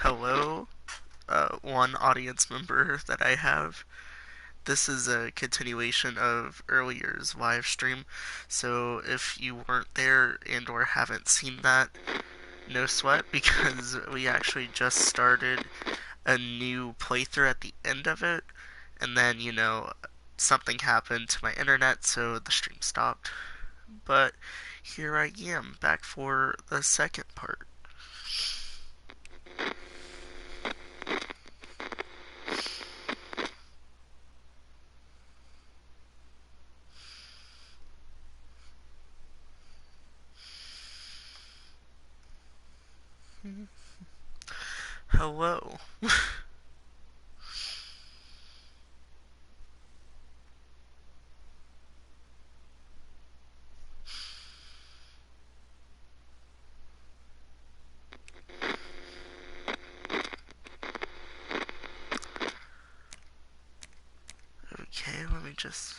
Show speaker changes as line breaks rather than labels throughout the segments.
Hello, one audience member that I have. This is a continuation of earlier's live stream, so if you weren't there and or haven't seen that, no sweat because we actually just started a new playthrough at the end of it, and then, something happened to my internet, so the stream stopped. But here I am, back for the second part. Hello. Okay, let me just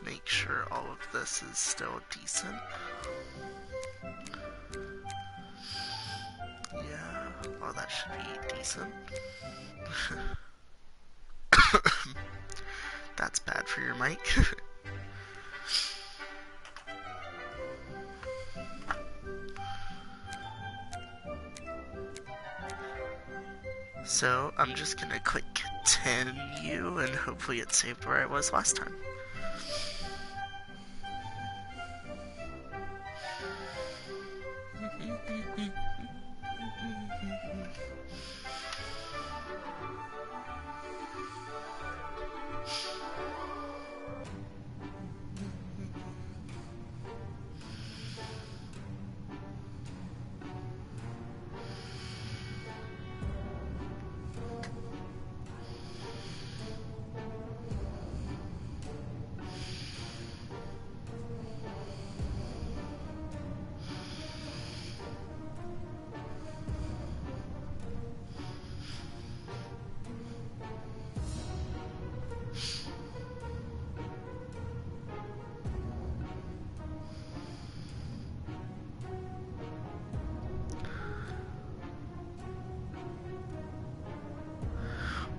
make sure all of this is still decent. Yeah, well, that should be decent. That's bad for your mic. So, I'm just gonna click continue and hopefully it saved where I was last time.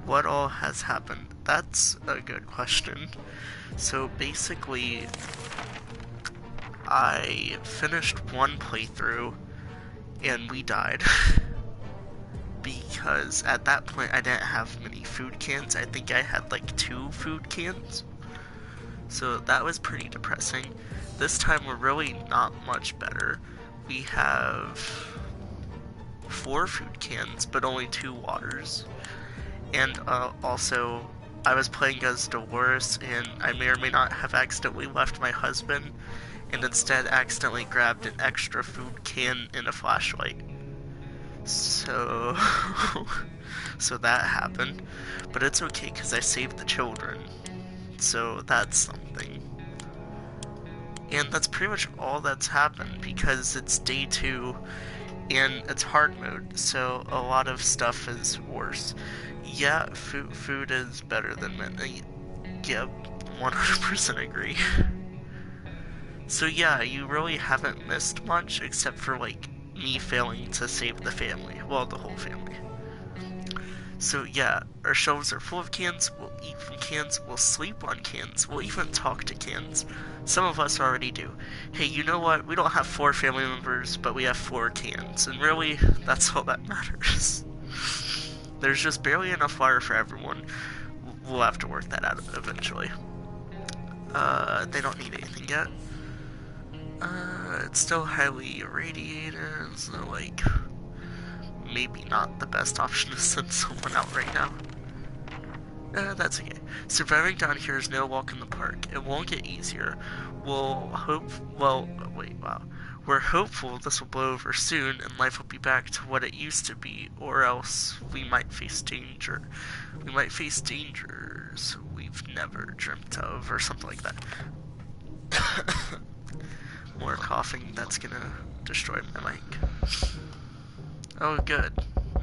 What all has happened? That's a good question. So basically, I finished one playthrough and we died. Because at that point I didn't have many food cans. I think I had like 2 food cans. So that was pretty depressing. This time we're really not much better. We have 4 food cans, but only 2 waters. And also, I was playing as Dolores, and I may or may not have accidentally left my husband, and instead accidentally grabbed an extra food can and a flashlight. So, so that happened, but it's okay because I saved the children, so that's something. And that's pretty much all that's happened because it's day 2 and it's hard mode, so a lot of stuff is worse. Yeah, food is better than midnight. Yep, 100% agree. So yeah, you really haven't missed much except for like me failing to save the family. Well, the whole family. So yeah, our shelves are full of cans, we'll eat from cans, we'll sleep on cans, we'll even talk to cans. Some of us already do. Hey, you know what? We don't have 4 family members, but we have 4 cans. And really, that's all that matters. There's just barely enough water for everyone. We'll have to work that out eventually. They don't need anything yet. It's still highly irradiated, so like, maybe not the best option to send someone out right now. That's okay. Surviving down here is no walk in the park. It won't get easier. We're hopeful this will blow over soon and life will be back to what it used to be, or else we might face danger. We might face dangers we've never dreamt of, or something like that. More coughing, that's gonna destroy my mic. Oh, good.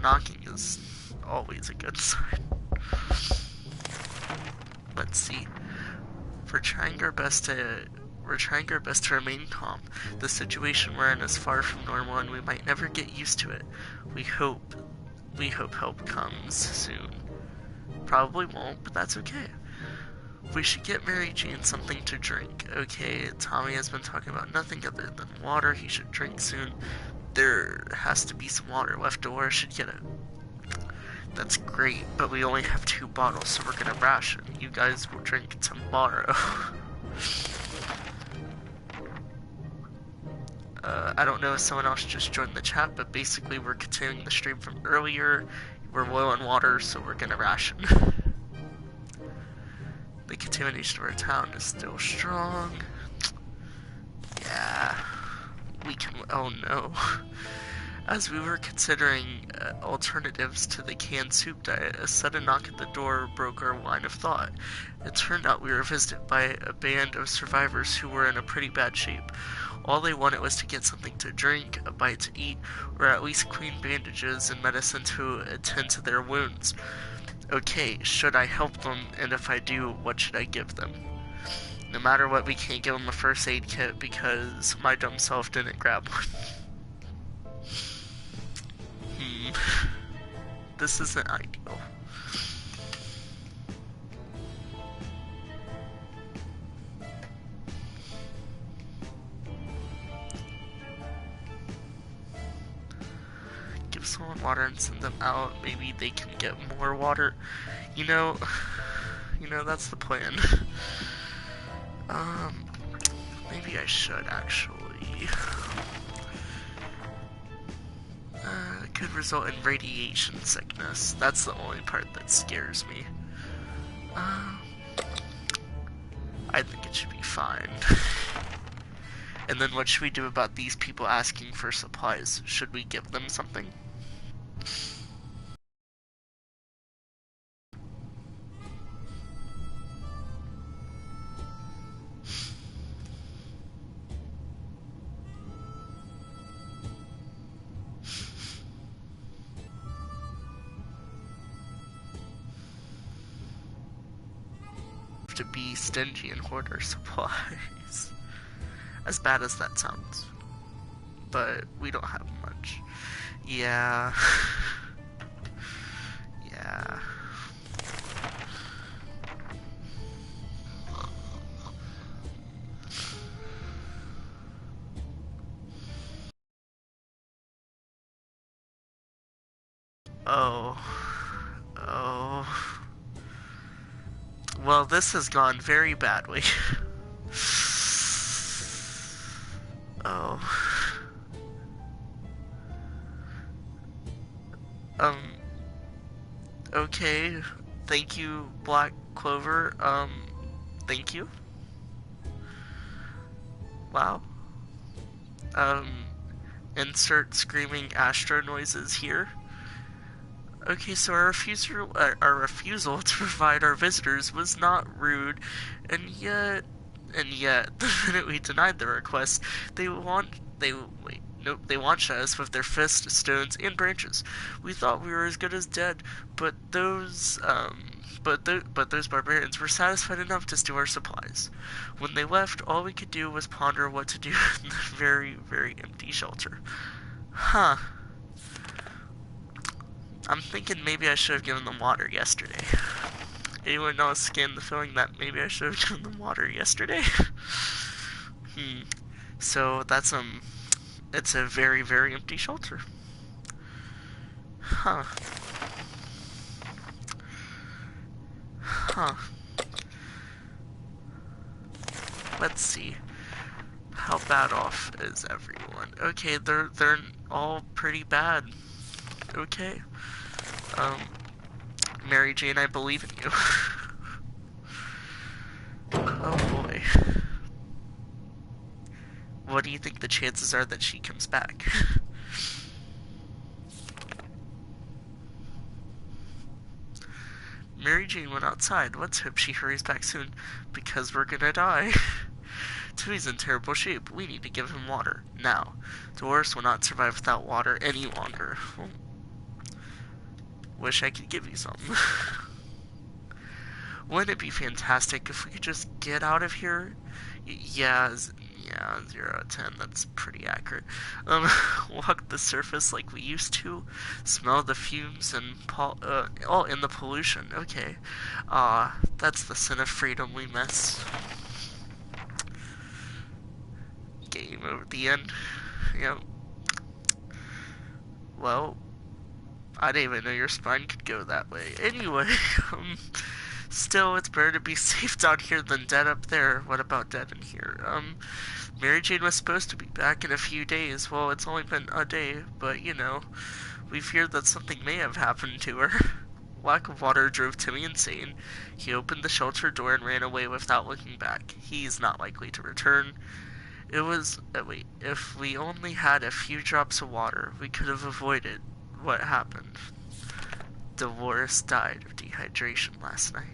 Knocking is always a good sign. Let's see. We're trying our best to We're trying our best to remain calm. The situation we're in is far from normal and we might never get used to it. We hope help comes soon. Probably won't, but that's okay. We should get Mary Jane something to drink. Okay, Tommy has been talking about nothing other than water. He should drink soon. There has to be some water left. Dolores should get it. That's great, but we only have 2 bottles, so we're gonna ration. You guys will drink tomorrow. I don't know if someone else just joined the chat, but basically we're continuing the stream from earlier. We're low on water, so we're gonna ration. The contamination of our town is still strong. Yeah, we can. Oh no. As we were considering alternatives to the canned soup diet, a sudden knock at the door broke our line of thought. It turned out we were visited by a band of survivors who were in a pretty bad shape. All they wanted was to get something to drink, a bite to eat, or at least clean bandages and medicine to attend to their wounds. Okay, should I help them, and if I do, what should I give them? No matter what, we can't give them a first aid kit because my dumb self didn't grab one. This isn't ideal. Give someone water and send them out. Maybe they can get more water. You know, that's the plan. Maybe I should actually. It could result in radiation sickness. That's the only part that scares me. I think it should be fine. And then what should we do about these people asking for supplies? Should we give them something? To be stingy and hoard our supplies. As bad as that sounds. But we don't have much. Yeah. Yeah. Oh. Oh. Well, this has gone very badly. Oh. Okay. Thank you, Black Clover. Thank you. Wow. Insert screaming Astro noises here. Okay, so our refusal to provide our visitors was not rude, and yet, the minute we denied the request, they launched us with their fists, stones, and branches. We thought we were as good as dead, but those barbarians were satisfied enough to steal our supplies. When they left, all we could do was ponder what to do in the very, very empty shelter. Huh. I'm thinking maybe I should have given them water yesterday. Anyone else get the feeling that maybe I should have given them water yesterday? So that's it's a very, very empty shelter. Huh. Huh. Let's see. How bad off is everyone? Okay, they're all pretty bad. Okay. Mary Jane, I believe in you. Oh boy. What do you think the chances are that she comes back? Mary Jane went outside. Let's hope she hurries back soon, because we're gonna die. Tui's in terrible shape. We need to give him water. Now. Dolores will not survive without water any longer. Wish I could give you some. Wouldn't it be fantastic if we could just get out of here? Yeah, yeah, 0 out of 10. That's pretty accurate. Walk the surface like we used to. Smell the fumes and all in the pollution. Okay. That's the sin of freedom we miss. Game over the end. Yep. Well, I didn't even know your spine could go that way. Anyway, still, it's better to be safe down here than dead up there. What about dead in here? Mary Jane was supposed to be back in a few days. Well, it's only been a day, but you know, we feared that something may have happened to her. Lack of water drove Timmy insane. He opened the shelter door and ran away without looking back. He's not likely to return. It was. Wait, if we only had a few drops of water, we could have avoided what happened. Dolores died of dehydration last night.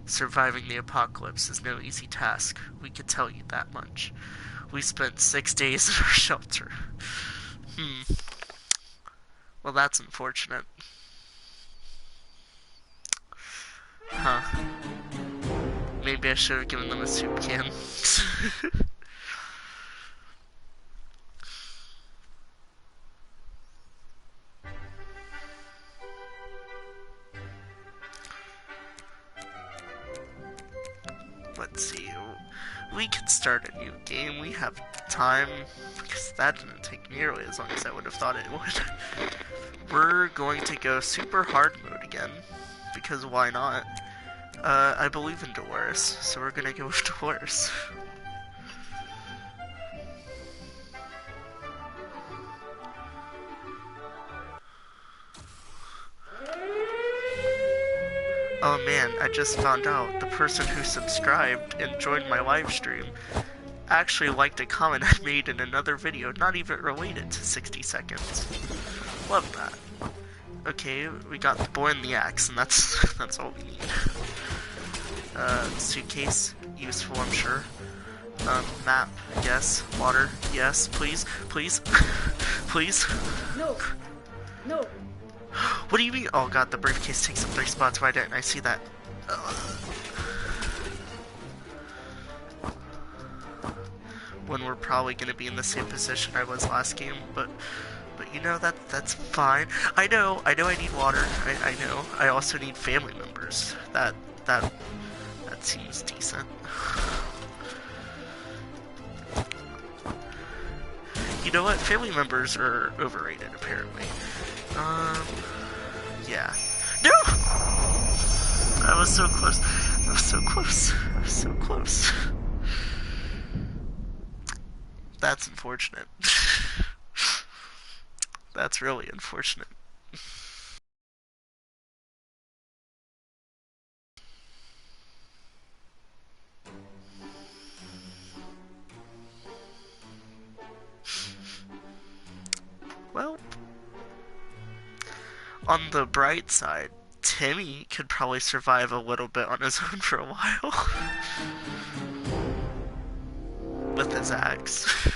Surviving the apocalypse is no easy task, we could tell you that much. We spent 6 days in our shelter. Well, that's unfortunate. Huh. Maybe I should have given them a soup can. Let's see. We could start a new game. We have time, because that didn't take nearly as long as I would have thought it would. We're going to go super hard mode again, because why not? I believe in Dolores, so we're gonna go with Dolores. Oh man, I just found out the person who subscribed and joined my live stream actually liked a comment I made in another video, not even related to 60 seconds. Love that. Okay, we got the boy and the axe, and that's all we need. Suitcase, useful, I'm sure. Map, yes. Water, yes. Please, please, please.
No, no.
What do you mean? Oh god, the briefcase takes up 3 spots. Why didn't I see that? When we're probably gonna be in the same position I was last game, but you know that's fine. I know I need water. I know. I also need family members. That seems decent. You know what? Family members are overrated, apparently. Yeah. No! I was so close. I was so close. I was so close. That's unfortunate. That's really unfortunate. Well, on the bright side, Timmy could probably survive a little bit on his own for a while. With his axe.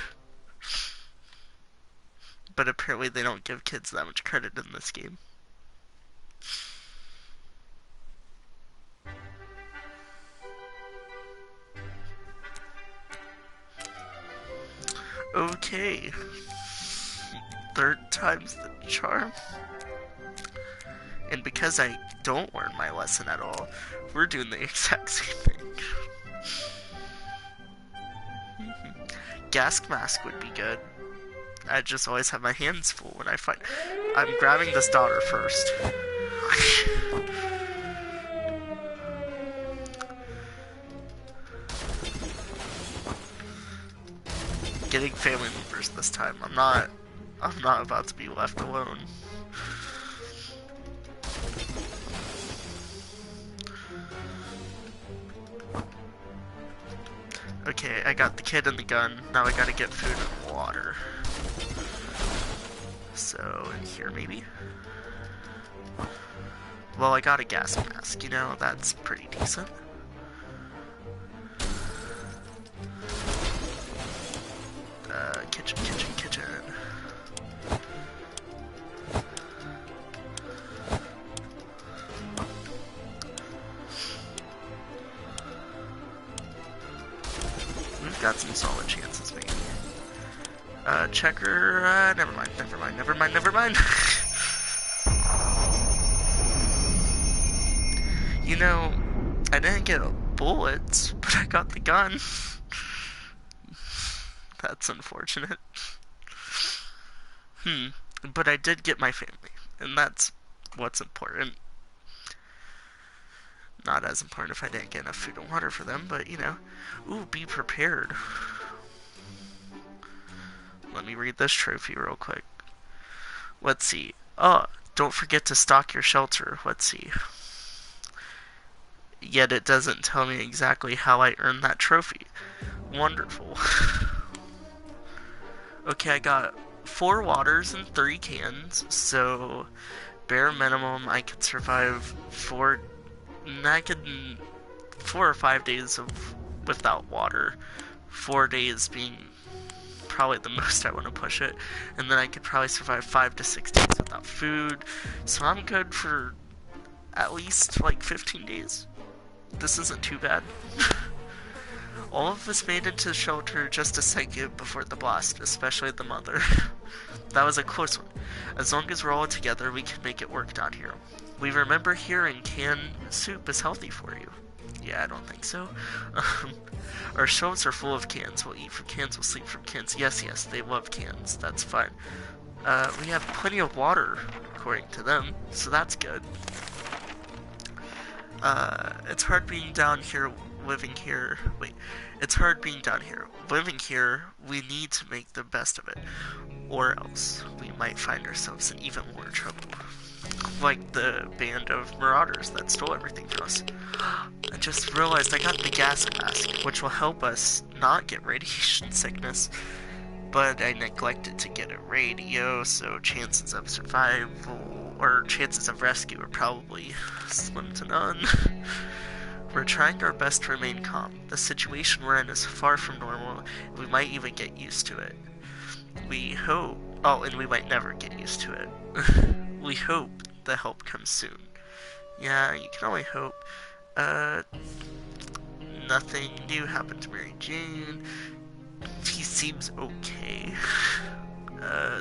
But apparently they don't give kids that much credit in this game. Okay. 3rd time's the charm. And because I don't learn my lesson at all, we're doing the exact same thing. Gas mask would be good. I just always have my hands full when I fight. I'm grabbing this daughter first. Getting family members this time. I'm not about to be left alone. Okay, I got the kid and the gun. Now I gotta get food and water. So, in here maybe? Well, I got a gas mask, you know, that's pretty decent. Kitchen. We've got some solid chances, maybe. Checker, never mind. You know, I didn't get bullets, but I got the gun. That's unfortunate. But I did get my family, and that's what's important. Not as important if I didn't get enough food and water for them, but you know. Ooh, be prepared. Let me read this trophy real quick. Let's see. Oh, don't forget to stock your shelter. Let's see. Yet it doesn't tell me exactly how I earned that trophy. Wonderful. Okay, I got 4 waters and 3 cans, so bare minimum I could survive 4 or 5 days without water. 4 days being probably the most I want to push it, and then I could probably survive 5 to 6 days without food. So I'm good for at least like 15 days. This isn't too bad. All of us made it to shelter just a second before the blast, especially the mother. That was a close one. As long as we're all together, we can make it work down here. We remember hearing canned soup is healthy for you. Yeah, I don't think so. Our shelves are full of cans. We'll eat from cans, we'll sleep from cans. Yes, they love cans. That's fine. We have plenty of water, according to them, so that's good. It's hard being down here, living here. Wait, it's hard being down here. Living here, we need to make the best of it. Or else, we might find ourselves in even more trouble. Like the band of marauders that stole everything from us. I just realized I got the gas mask, which will help us not get radiation sickness. But I neglected to get a radio, so chances of survival, or chances of rescue are probably slim to none. We're trying our best to remain calm. The situation we're in is far from normal, and we might even get used to it. We hope... Oh, and we might never get used to it. We hope the help comes soon. Yeah, you can only hope. Nothing new happened to Mary Jane. He seems okay.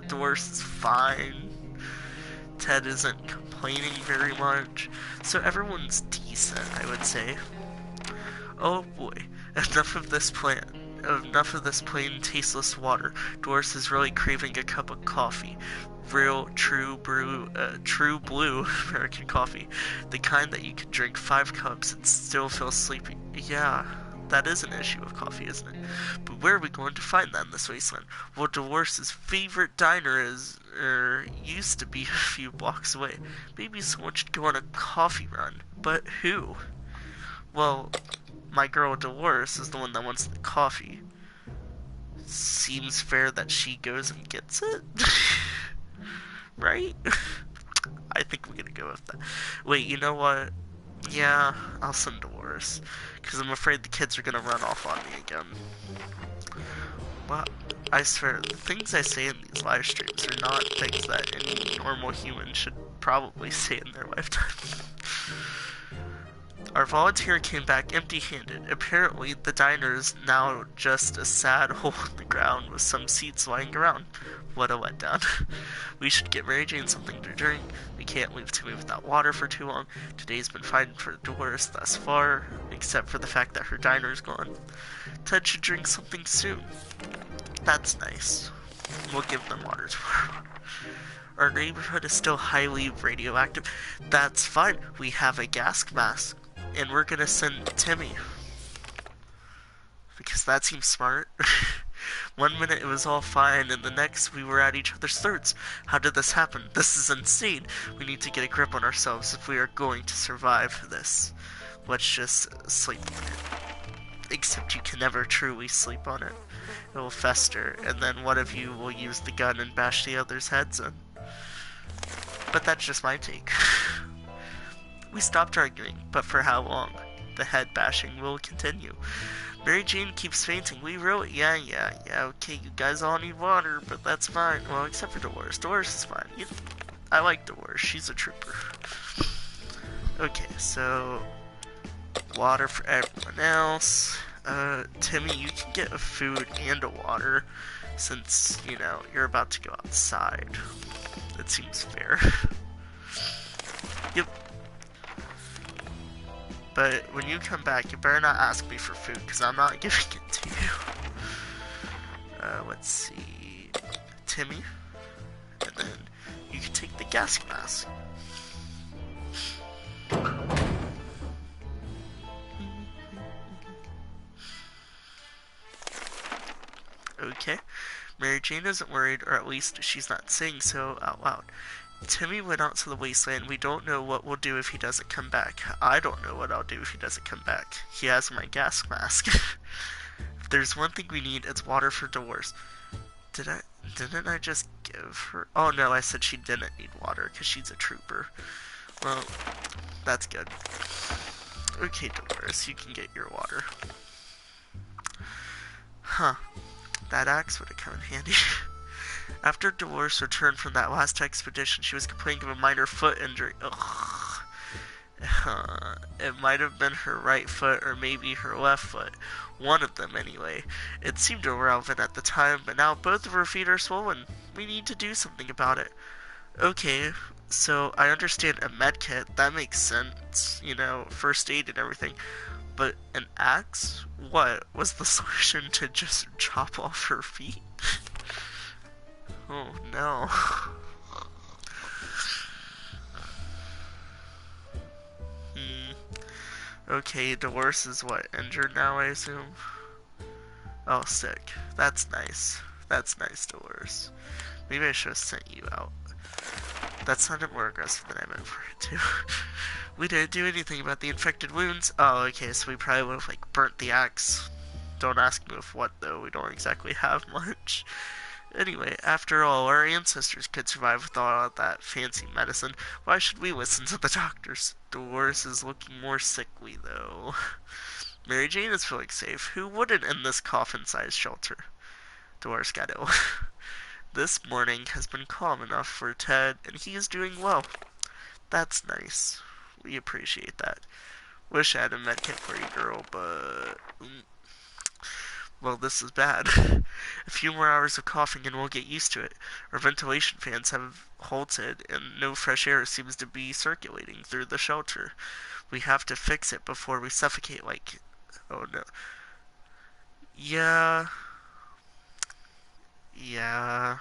Dolores is fine. Ted isn't complaining very much. So everyone's decent, I would say. Oh boy, enough of this plain, tasteless water. Dolores is really craving a cup of coffee. Real, true blue American coffee. The kind that you can drink 5 cups and still feel sleepy. Yeah, that is an issue of coffee, isn't it? But where are we going to find that in this wasteland? Well, Dolores' favorite diner used to be a few blocks away. Maybe someone should go on a coffee run. But who? Well, my girl Dolores is the one that wants the coffee. Seems fair that she goes and gets it? Right? I think we're gonna go with that. Wait, you know what? Yeah, I'll send Dolores. Because I'm afraid the kids are gonna run off on me again. Well, I swear, the things I say in these live streams are not things that any normal human should probably say in their lifetime. Our volunteer came back empty-handed. Apparently, the diner is now just a sad hole in the ground with some seats lying around. What a letdown. We should get Mary Jane something to drink. We can't leave Timmy without water for too long. Today's been fine for Dolores thus far, except for the fact that her diner's gone. Ted should drink something soon. That's nice. We'll give them water tomorrow. Our neighborhood is still highly radioactive. That's fine. We have a gas mask. And we're gonna send Timmy. Because that seems smart. 1 minute it was all fine, and the next we were at each other's throats. How did this happen? This is insane. We need to get a grip on ourselves if we are going to survive this. Let's just sleep on it. Except you can never truly sleep on it. It will fester, and then one of you will use the gun and bash the other's heads in. But that's just my take. We stopped arguing, but for how long? The head bashing will continue. Mary Jane keeps fainting. We really... Yeah, okay, you guys all need water, but that's fine. Well, except for Dolores. Dolores is fine. I like Dolores. She's a trooper. Okay, so... water for everyone else. Timmy, you can get a food and a water since, you know, you're about to go outside. It seems fair. Yep. But when you come back, you better not ask me for food, because I'm not giving it to you. Let's see. Timmy. And then you can take the gas mask. Okay. Mary Jane isn't worried, or at least she's not saying so out loud. Timmy went out to the wasteland. We don't know what we'll do if he doesn't come back. I don't know what I'll do if he doesn't come back. He has my gas mask. If there's one thing we need, it's water for Dolores. Didn't I just give her... Oh no, I said she didn't need water, because she's a trooper. Well, that's good. Okay, Dolores, you can get your water. Huh. That axe would have come in handy. After Dolores returned from that last expedition, she was complaining of a minor foot injury. Ugh. It might have been her right foot or maybe her left foot. One of them, anyway. It seemed irrelevant at the time, but now both of her feet are swollen. We need to do something about it. Okay, so I understand a med kit. That makes sense. You know, first aid and everything. But an axe? What? Was the solution to just chop off her feet? Oh no. Okay, Dolores is what? Injured now, I assume? Oh, sick. That's nice. That's nice, Dolores. Maybe I should have sent you out. That sounded more aggressive than I meant for it to. We didn't do anything about the infected wounds. Oh, okay, so we probably would have, like, burnt the axe. Don't ask me with what, though. We don't exactly have much. Anyway, after all, our ancestors could survive with all of that fancy medicine. Why should we listen to the doctors? Dolores is looking more sickly, though. Mary Jane is feeling safe. Who wouldn't in this coffin-sized shelter? Dolores got ill. This morning has been calm enough for Ted, and he is doing well. That's nice. We appreciate that. Wish I had a medkit for you, girl, but... Well, this is bad. A few more hours of coughing and we'll get used to it. Our ventilation fans have halted and no fresh air seems to be circulating through the shelter. We have to fix it before we suffocate like... Oh no. Yeah. Yeah.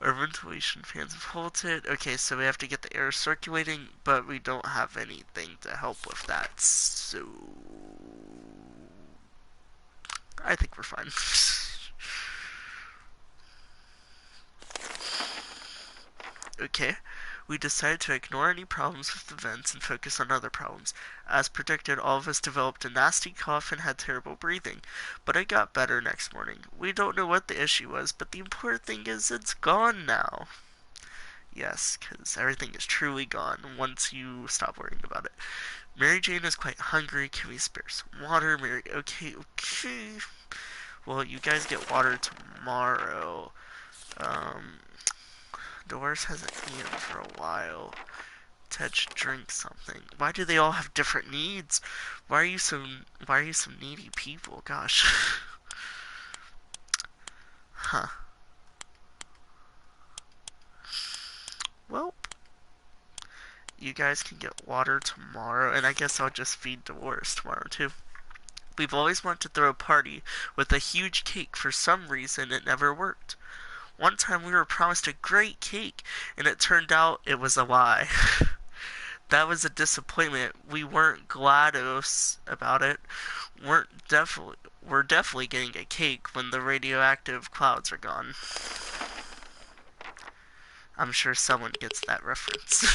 Our ventilation fans have halted. Okay, so we have to get the air circulating, but we don't have anything to help with that, so... I think we're fine. Okay, we decided to ignore any problems with the vents and focus on other problems. As predicted, all of us developed a nasty cough and had terrible breathing, but it got better next morning. We don't know what the issue was, but the important thing is it's gone now. Yes, because everything is truly gone once you stop worrying about it. Mary Jane is quite hungry. Can we spare some water? Mary, okay. Well, you guys get water tomorrow. Dolores hasn't eaten for a while. Ted should drink something. Why do they all have different needs? Why are you some needy people? Gosh. Huh. Well, you guys can get water tomorrow, and I guess I'll just feed Dolores tomorrow too. We've always wanted to throw a party with a huge cake. For some reason, it never worked. One time we were promised a great cake, and it turned out it was a lie. That was a disappointment. We weren't GLaDOS about it. We're definitely getting a cake when the radioactive clouds are gone. I'm sure someone gets that reference.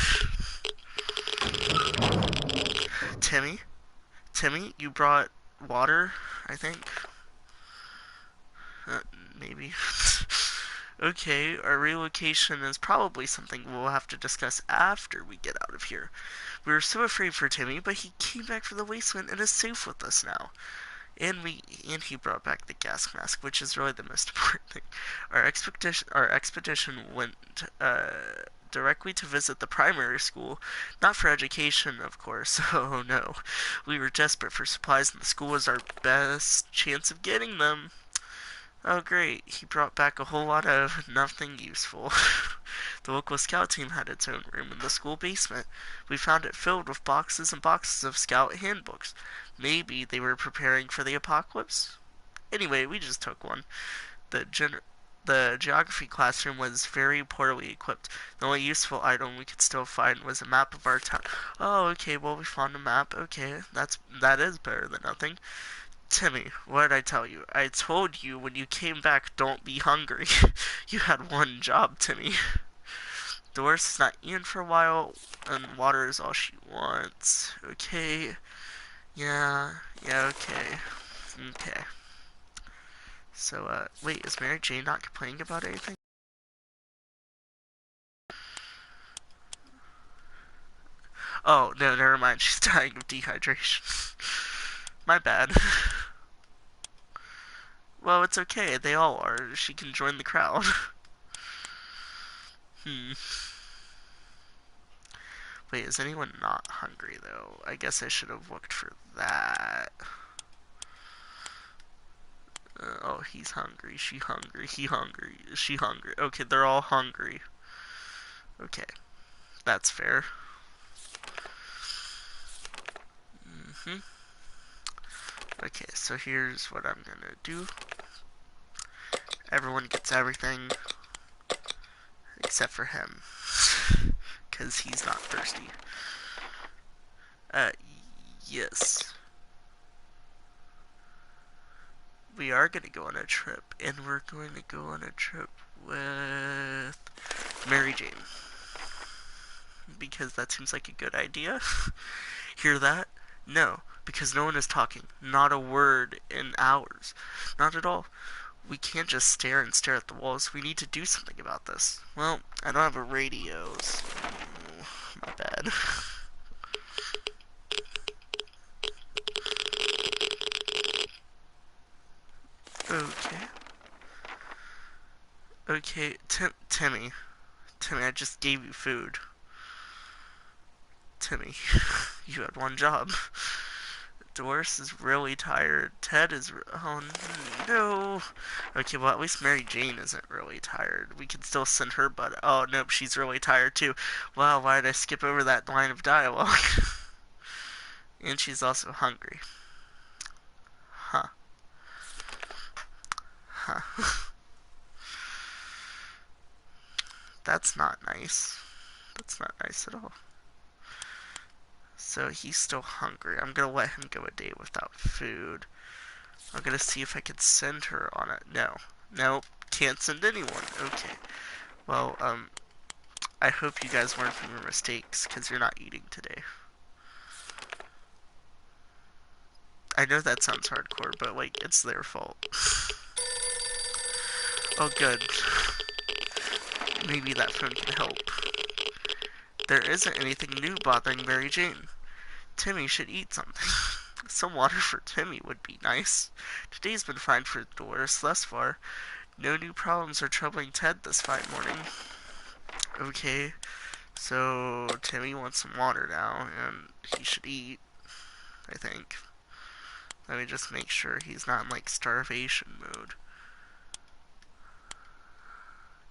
Timmy? Timmy, you brought water, I think? Maybe. Okay, our relocation is probably something we'll have to discuss after we get out of here. We were so afraid for Timmy, but he came back from the wasteland and is safe with us now. And he brought back the gas mask, which is really the most important thing. Our expedition went directly to visit the primary school, not for education, of course. Oh no, we were desperate for supplies, and the school was our best chance of getting them. Oh great, he brought back a whole lot of nothing useful. The local scout team had its own room in the school basement. We found it filled with boxes and boxes of scout handbooks. Maybe they were preparing for the apocalypse? Anyway, we just took one. The the geography classroom was very poorly equipped. The only useful item we could still find was a map of our town. Oh, okay, well we found a map. Okay, that is better than nothing. Timmy, what did I tell you? I told you when you came back, don't be hungry. You had one job, Timmy. Doris is not eating for a while, and water is all she wants. Okay. Yeah. Yeah, okay. Okay. So, wait, is Mary Jane not complaining about anything? Oh, no, never mind. She's dying of dehydration. My bad. Well, it's okay. They all are. She can join the crowd. Hmm. Wait, is anyone not hungry, though? I guess I should have looked for that. Oh, he's hungry. She hungry. He hungry. She hungry. Okay, they're all hungry. Okay, that's fair. Hmm. Okay, so here's what I'm gonna do. Everyone gets everything except for him, because he's not thirsty. Uh, yes. We are gonna go on a trip, and we're going to go on a trip with Mary Jane. Because that seems like a good idea. Hear that? No, because no one is talking. Not a word in hours. Not at all. We can't just stare and stare at the walls. We need to do something about this. Well, I don't have a radio, so... my bad. Okay. Okay, Timmy. Timmy, I just gave you food. Timmy, you had one job. Doris is really tired. Ted is... oh, no. Okay, well, at least Mary Jane isn't really tired. We can still send her, but... oh, nope, she's really tired, too. Wow, why did I skip over that line of dialogue? And she's also hungry. Huh. Huh. That's not nice. That's not nice at all. So he's still hungry. I'm gonna let him go a day without food. I'm gonna see if I can send her on it. No. Nope. Can't send anyone. Okay. Well, I hope you guys learn from your mistakes, because you're not eating today. I know that sounds hardcore, but, like, it's their fault. Oh, good. Maybe that phone can help. There isn't anything new bothering Mary Jane. Timmy should eat something. Some water for Timmy would be nice. Today's been fine for Doris thus far. No new problems are troubling Ted this fine morning. Okay, so Timmy wants some water now, and he should eat, I think. Let me just make sure he's not in, like, starvation mode.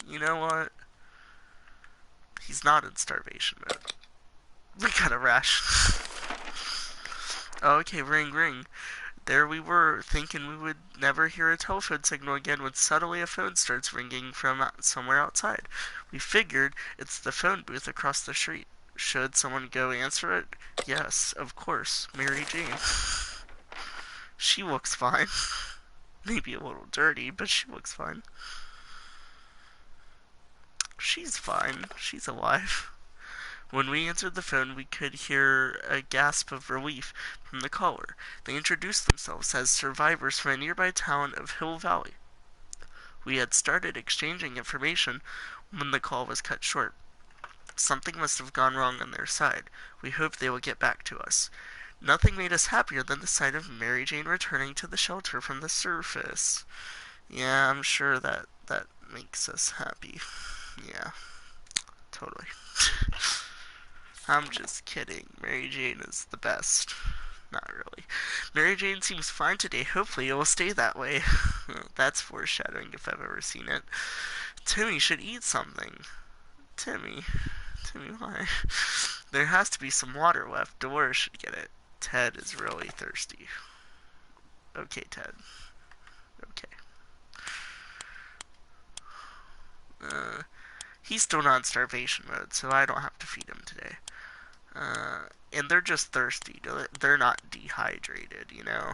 You know what? He's not in starvation mode. We got a rash. Okay, ring ring. There we were, thinking we would never hear a telephone signal again when suddenly a phone starts ringing from somewhere outside. We figured it's the phone booth across the street. Should someone go answer it? Yes, of course, Mary Jane. She looks fine. Maybe a little dirty, but she looks fine. She's fine. She's alive. When we answered the phone, we could hear a gasp of relief from the caller. They introduced themselves as survivors from a nearby town of Hill Valley. We had started exchanging information when the call was cut short. Something must have gone wrong on their side. We hope they will get back to us. Nothing made us happier than the sight of Mary Jane returning to the shelter from the surface. Yeah, I'm sure that makes us happy. Yeah, totally. I'm just kidding. Mary Jane is the best. Not really. Mary Jane seems fine today. Hopefully it will stay that way. That's foreshadowing if I've ever seen it. Timmy should eat something. Timmy. Timmy, why? There has to be some water left. Dolores should get it. Ted is really thirsty. Okay, Ted. Okay. Uh, he's still not in starvation mode, so I don't have to feed him today. And they're just thirsty. They're not dehydrated, you know?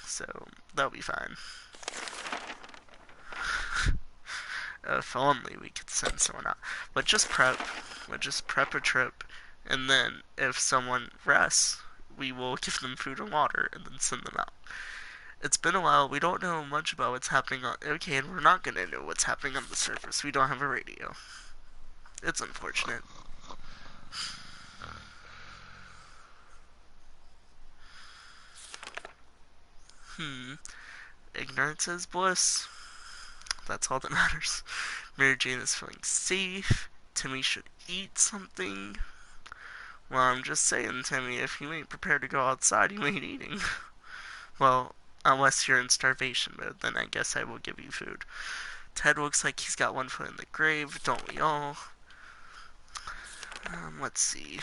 So, they'll be fine. If only we could send someone out. But just prep. We'll just prep a trip. And then, if someone rests, we will give them food and water and then send them out. It's been a while. We don't know much about what's happening on... Okay, and we're not going to know what's happening on the surface. We don't have a radio. It's unfortunate. Ignorance is bliss. That's all that matters. Mary Jane is feeling safe. Timmy should eat something. Well, I'm just saying, Timmy, if you ain't prepared to go outside, you ain't eating. Well, unless you're in starvation mode, then I guess I will give you food. Ted looks like he's got one foot in the grave, don't we all? Let's see.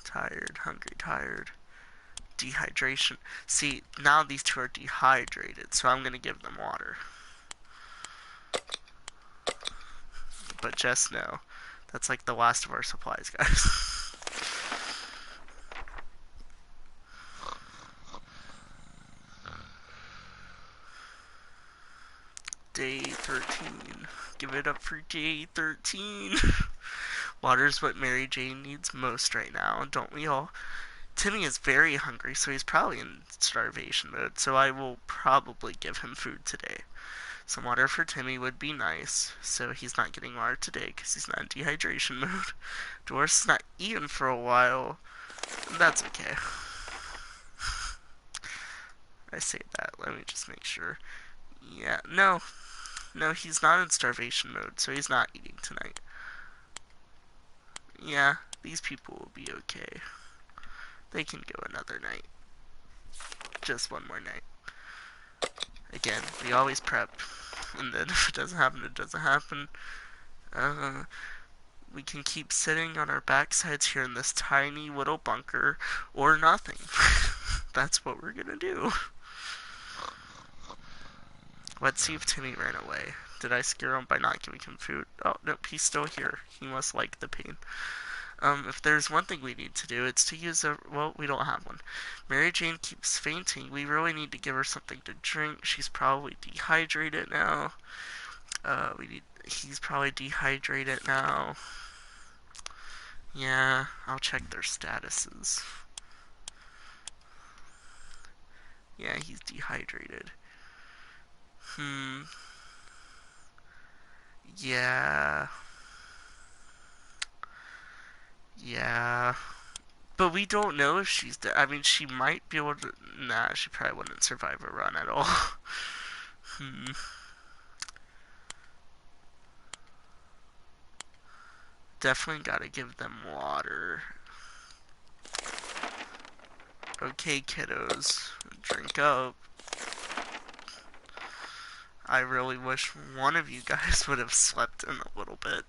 Tired, hungry, tired. Dehydration. See, now these two are dehydrated, so I'm gonna give them water. But just know, that's like the last of our supplies, guys. Day 13. Give it up for day 13. Water's what Mary Jane needs most right now, don't we all? Timmy is very hungry, so he's probably in starvation mode, so I will probably give him food today. Some water for Timmy would be nice, so he's not getting water today because he's not in dehydration mode. Doris not eaten for a while. That's okay. I say that. Let me just make sure. Yeah, no. No, he's not in starvation mode, so he's not eating tonight. Yeah, these people will be okay. They can go another night. Just one more night. Again, we always prep. And then if it doesn't happen, it doesn't happen. We can keep sitting on our backsides here in this tiny little bunker, or nothing. That's what we're gonna do. Let's see if Timmy ran away. Did I scare him by not giving him food? Oh, nope, he's still here. He must like the pain. If there's one thing we need to do, it's to use a... Well, we don't have one. Mary Jane keeps fainting. We really need to give her something to drink. She's probably dehydrated now. He's probably dehydrated now. Yeah, I'll check their statuses. Yeah, he's dehydrated. Yeah. Yeah. But we don't know if she's dead. I mean, she might be able to... Nah, she probably wouldn't survive a run at all. Definitely gotta give them water. Okay, kiddos. Drink up. I really wish one of you guys would have slept in a little bit.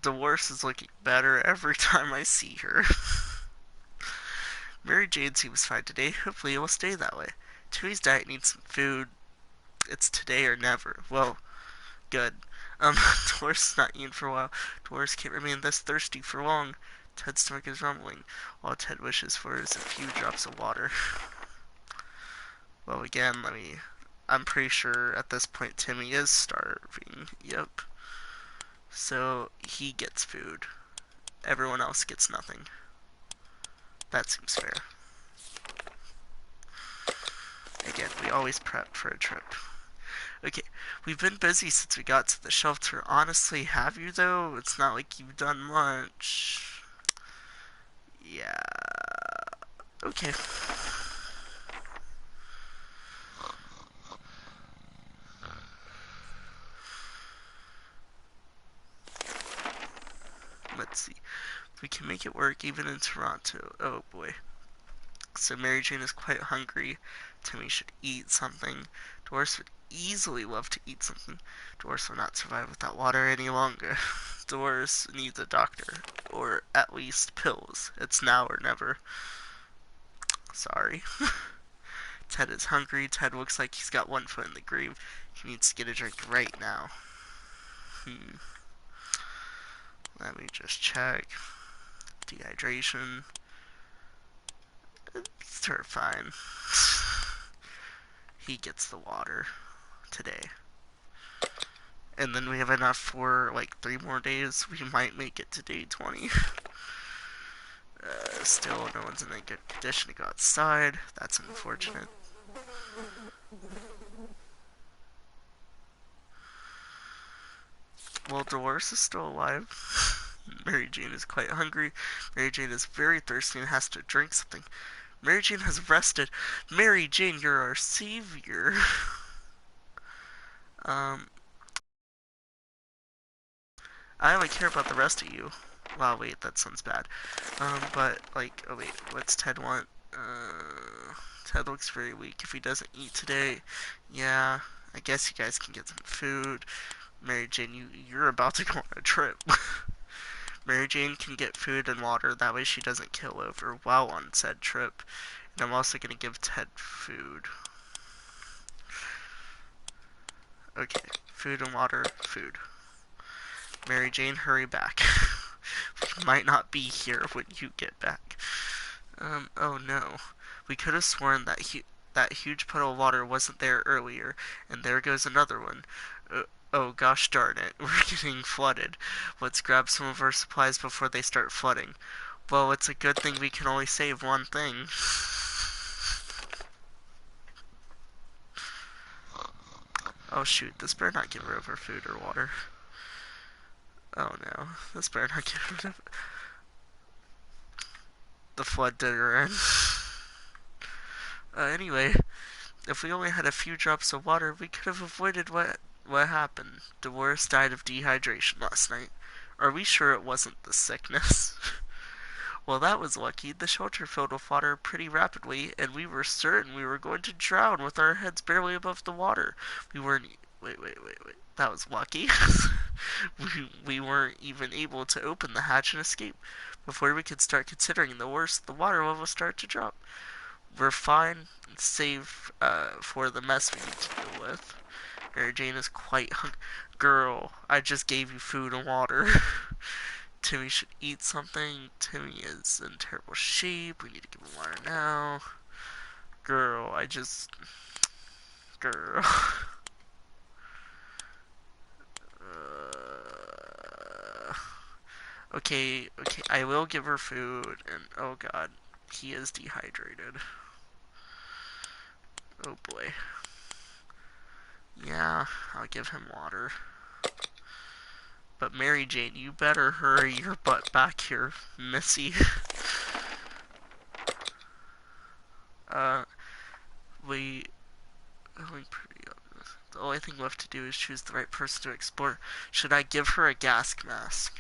Dolores is looking better every time I see her. Mary Jane seems fine today. Hopefully it will stay that way. Chewy's diet needs some food. It's today or never. Well, good. Dolores is not eating for a while. Dolores can't remain this thirsty for long. Ted's stomach is rumbling. All Ted wishes for is a few drops of water. Well, again, I'm pretty sure at this point Timmy is starving. Yep. So he gets food. Everyone else gets nothing. That seems fair. Again, we always prep for a trip. Okay, we've been busy since we got to the shelter. Honestly, have you though? It's not like you've done much. Yeah. Okay. Let's see. We can make it work even in Toronto. Oh boy. So Mary Jane is quite hungry. Timmy should eat something. Doris would easily love to eat something. Doris will not survive without water any longer. Doris needs a doctor. Or at least pills. It's now or never. Sorry. Ted is hungry. Ted looks like he's got one foot in the grave. He needs to get a drink right now. Let me just check. Dehydration. It's fine. He gets the water today. And then we have enough for like 3 more days. We might make it to day 20. Still, no one's in a good condition to go outside. That's unfortunate. Well, Dolores is still alive. Mary Jane is quite hungry. Mary Jane is very thirsty and has to drink something. Mary Jane has rested. Mary Jane, you're our savior. um, I only care about the rest of you. Wow, wait, that sounds bad. But, like, oh wait, what's Ted want? Ted looks very weak. If he doesn't eat today, yeah, I guess you guys can get some food. Mary Jane, you're about to go on a trip. Mary Jane can get food and water, that way she doesn't kill over while on said trip. And I'm also gonna give Ted food. Okay, food and water, food. Mary Jane, hurry back. We might not be here when you get back. Oh no. We could have sworn that huge puddle of water wasn't there earlier, and there goes another one. Oh gosh darn it, we're getting flooded. Let's grab some of our supplies before they start flooding. Well, it's a good thing we can only save one thing. Oh shoot, this better not give her over food or water. Oh no, this better not give her the flood did her in. Anyway, if we only had a few drops of water, we could have avoided what happened. Dolores died of dehydration last night. Are we sure it wasn't the sickness? Well, that was lucky. The shelter filled with water pretty rapidly, and we were certain we were going to drown with our heads barely above the water. We weren't. Wait. That was lucky. we weren't even able to open the hatch and escape. Before we could start considering the worst, the water level started to drop. We're fine and safe for the mess we need to deal with. Mary Jane is quite hungry. Girl, I just gave you food and water. Timmy should eat something. Timmy is in terrible shape. We need to give him water now. Girl, Girl. Okay, I will give her food, and oh god, he is dehydrated. Oh boy. Yeah, I'll give him water. But Mary Jane, you better hurry your butt back here, Missy. we... The only thing left to do is choose the right person to explore. Should I give her a gas mask?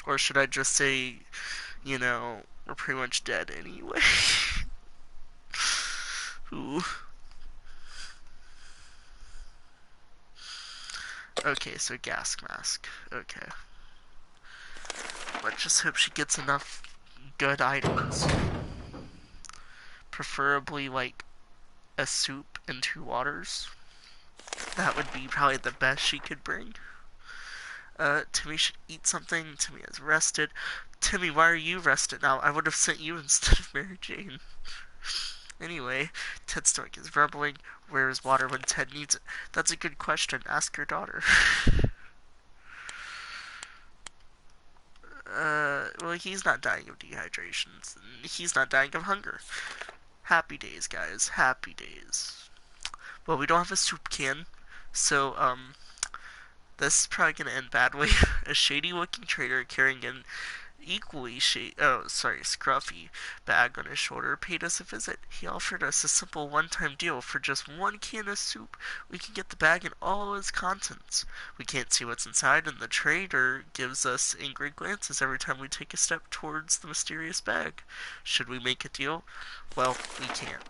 Or should I just say, we're pretty much dead anyway? Ooh. Okay, so gas mask. Okay. Let's just hope she gets enough good items. Preferably, like, a soup and 2 waters. That would be probably the best she could bring. Timmy should eat something. Timmy has rested. Timmy, why are you rested now? I would have sent you instead of Mary Jane. Anyway, Ted's stomach is rumbling. Where is water when Ted needs it? That's a good question. Ask your daughter. Well, he's not dying of dehydration. He's not dying of hunger. Happy days, guys. Happy days. Well, we don't have a soup can, so this is probably gonna end badly. A shady-looking trader carrying an scruffy bag on his shoulder paid us a visit. He offered us a simple one-time deal. For just one can of soup, we can get the bag and all its contents. We can't see what's inside, and the trader gives us angry glances every time we take a step towards the mysterious bag. Should we make a deal? Well, we can't.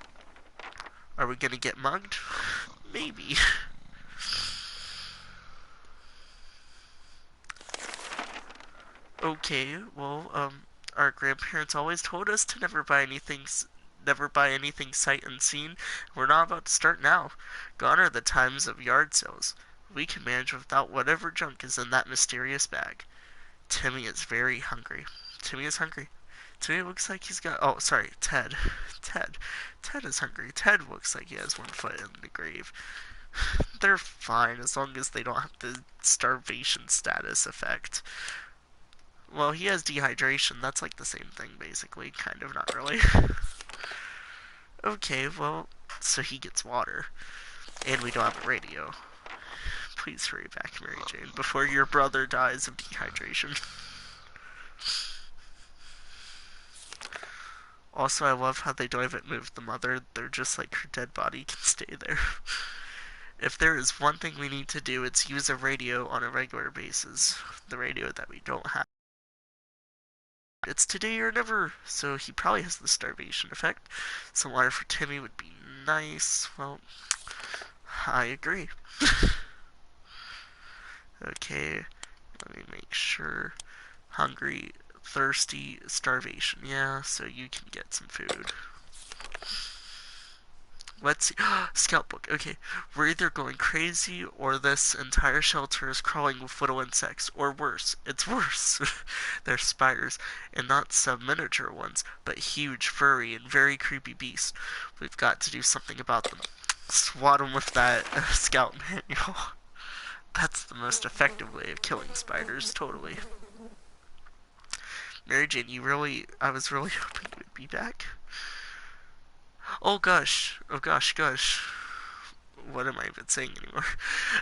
Are we gonna get mugged? Maybe. Okay, well, our grandparents always told us to never buy anything sight unseen. We're not about to start now. Gone are the times of yard sales. We can manage without whatever junk is in that mysterious bag. Timmy is very hungry. Timmy is hungry. Timmy looks like he's got. Oh, sorry, Ted. Ted. Ted is hungry. Ted looks like he has one foot in the grave. They're fine as long as they don't have the starvation status effect. Well, he has dehydration. That's like the same thing, basically. Kind of, not really. Okay, well, so he gets water. And we don't have a radio. Please hurry back, Mary Jane, before your brother dies of dehydration. Also, I love how they don't even move the mother. They're just like her dead body can stay there. If there is one thing we need to do, it's use a radio on a regular basis. The radio that we don't have. It's today or never, so he probably has the starvation effect. Some water for Timmy would be nice. Well, I agree. Okay, let me make sure. Hungry, thirsty, starvation. Yeah, so you can get some food. Let's see. Scout book. Okay, we're either going crazy or this entire shelter is crawling with little insects. Or worse. It's worse. They're spiders, and not some miniature ones, but huge, furry, and very creepy beasts. We've got to do something about them. Swat them with that scout manual. That's the most effective way of killing spiders, totally. Mary Jane, I was really hoping you would be back. Oh gosh, oh gosh, gosh. What am I even saying anymore?